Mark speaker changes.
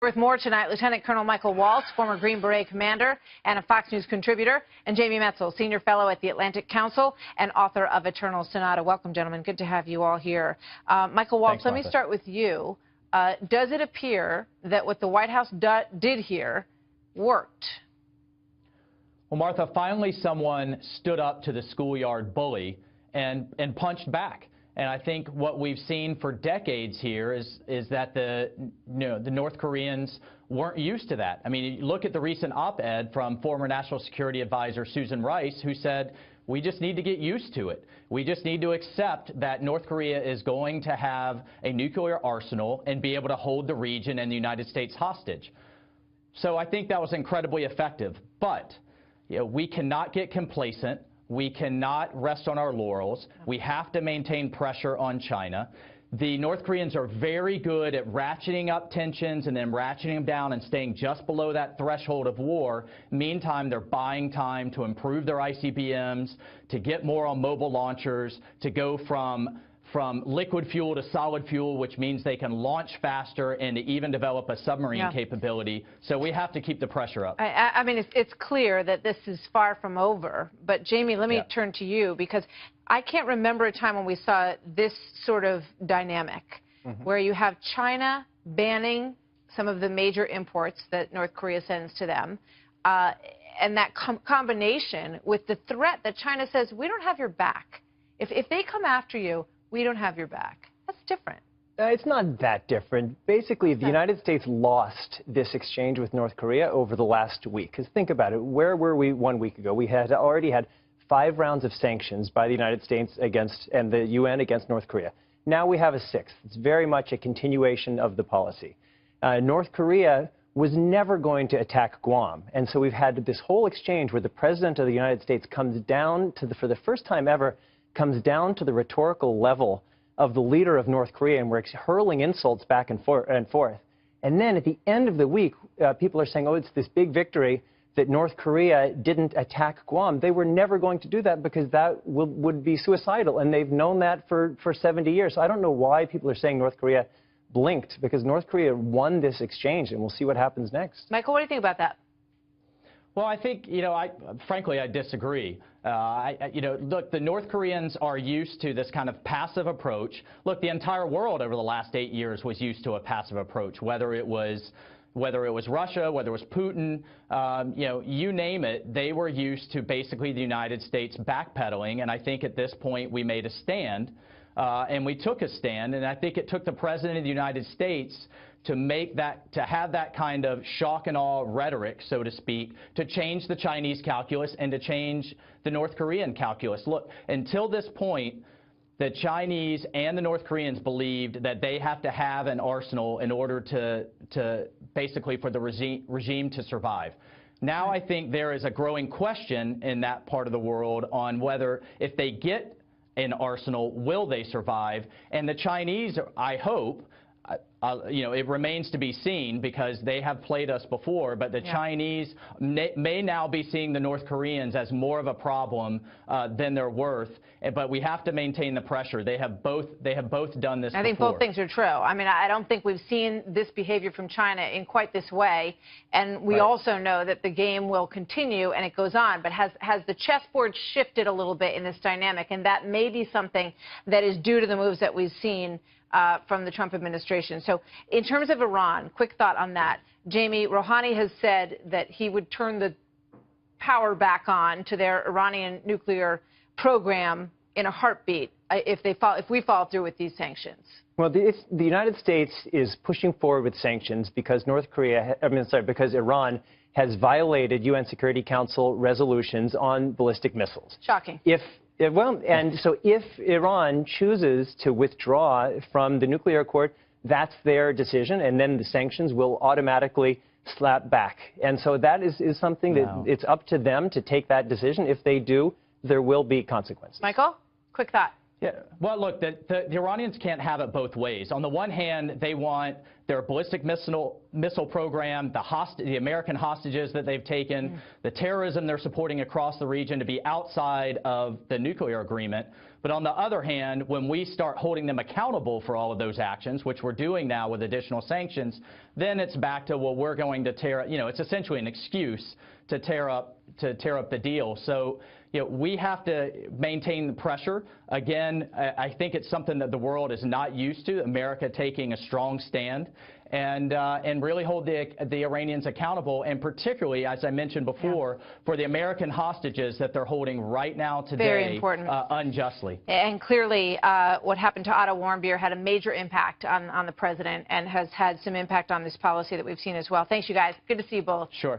Speaker 1: With more tonight, Lieutenant Colonel Michael Waltz, former Green Beret commander and a Fox News contributor, and Jamie Metzl, senior fellow at the Atlantic Council and author of Eternal Sonata. Welcome, gentlemen. Good to have you all here. Michael Waltz, let me start with you. Does it appear that what the White House did here worked?
Speaker 2: Well, Martha, finally someone stood up to the schoolyard bully and punched back. And I think what we've seen for decades here is that the North Koreans weren't used to that. I mean, look at the recent op-ed from former National Security Advisor Susan Rice, who said, we just need to get used to it. We just need to accept that North Korea is going to have a nuclear arsenal and be able to hold the region and the United States hostage. So I think that was incredibly effective. But we cannot get complacent. We cannot rest on our laurels. We have to maintain pressure on China. The North Koreans are very good at ratcheting up tensions and then ratcheting them down and staying just below that threshold of war. Meantime, they're buying time to improve their ICBMs, to get more on mobile launchers, to go from liquid fuel to solid fuel, which means they can launch faster and to even develop a submarine capability. So we have to keep the pressure up.
Speaker 1: I mean, it's clear that this is far from over. But, Jamie, let me turn to you, because I can't remember a time when we saw this sort of dynamic, where you have China banning some of the major imports that North Korea sends to them, and that combination with the threat that China says, we don't have your back. If they come after you, we don't have your back. That's different.
Speaker 3: It's not that different. Basically, the United States lost this exchange with North Korea over the last week. Because think about it. Where were we 1 week ago? We had already had 5 rounds of sanctions by the United States and the UN against North Korea. Now we have a 6th. It's very much a continuation of the policy. North Korea was never going to attack Guam. And so we've had this whole exchange where the President of the United States comes down to for the first time ever, comes down to the rhetorical level of the leader of North Korea, and we're hurling insults back and forth. And then at the end of the week, people are saying, oh, it's this big victory that North Korea didn't attack Guam. They were never going to do that because that would be suicidal, and they've known that for 70 years. So I don't know why people are saying North Korea blinked, because North Korea won this exchange, and we'll see what happens next.
Speaker 1: Michael, what do you think about that?
Speaker 2: Well, I think, frankly, I disagree. Look, the North Koreans are used to this kind of passive approach. Look, the entire world over the last 8 years was used to a passive approach, whether it was Russia, whether it was Putin, you name it, they were used to basically the United States backpedaling. And I think at this point we made a stand, and we took a stand. And I think it took the President of the United States to have that kind of shock and awe rhetoric, so to speak, to change the Chinese calculus and to change the North Korean calculus. Look, until this point, the Chinese and the North Koreans believed that they have to have an arsenal in order to basically for the regime to survive. Now I think there is a growing question in that part of the world on whether if they get an arsenal, will they survive? And the Chinese, I hope, it remains to be seen because they have played us before, but the Chinese may now be seeing the North Koreans as more of a problem than they're worth. But we have to maintain the pressure. They have both done this before.
Speaker 1: I think both things are true. I mean, I don't think we've seen this behavior from China in quite this way. And we also know that the game will continue and it goes on. But has the chessboard shifted a little bit in this dynamic? And that may be something that is due to the moves that we've seen from the Trump administration. So in terms of Iran, quick thought on that. Jamie, Rouhani has said that he would turn the power back on to their Iranian nuclear program in a heartbeat if we follow through with these sanctions.
Speaker 3: Well, the United States is pushing forward with sanctions because because Iran has violated UN Security Council resolutions on ballistic missiles.
Speaker 1: Shocking.
Speaker 3: So if Iran chooses to withdraw from the nuclear accord, that's their decision, and then the sanctions will automatically slap back. And so that is something that it's up to them to take that decision. If they do, there will be consequences.
Speaker 1: Michael, quick thought.
Speaker 2: Yeah. Well, look, the Iranians can't have it both ways. On the one hand, they want their ballistic missile program, the American hostages that they've taken, the terrorism they're supporting across the region to be outside of the nuclear agreement. But on the other hand, when we start holding them accountable for all of those actions, which we're doing now with additional sanctions, then it's back to, well, we're going to tear, it's essentially an excuse to tear up the deal. So, we have to maintain the pressure. Again, I think it's something that the world is not used to, America taking a strong stand and really hold the Iranians accountable, and particularly, as I mentioned before, for the American hostages that they're holding right now today.
Speaker 1: Very important.
Speaker 2: Unjustly.
Speaker 1: And clearly, what happened to Otto Warmbier had a major impact on the president and has had some impact on this policy that we've seen as well. Thanks, you guys. Good to see you both.
Speaker 2: Sure.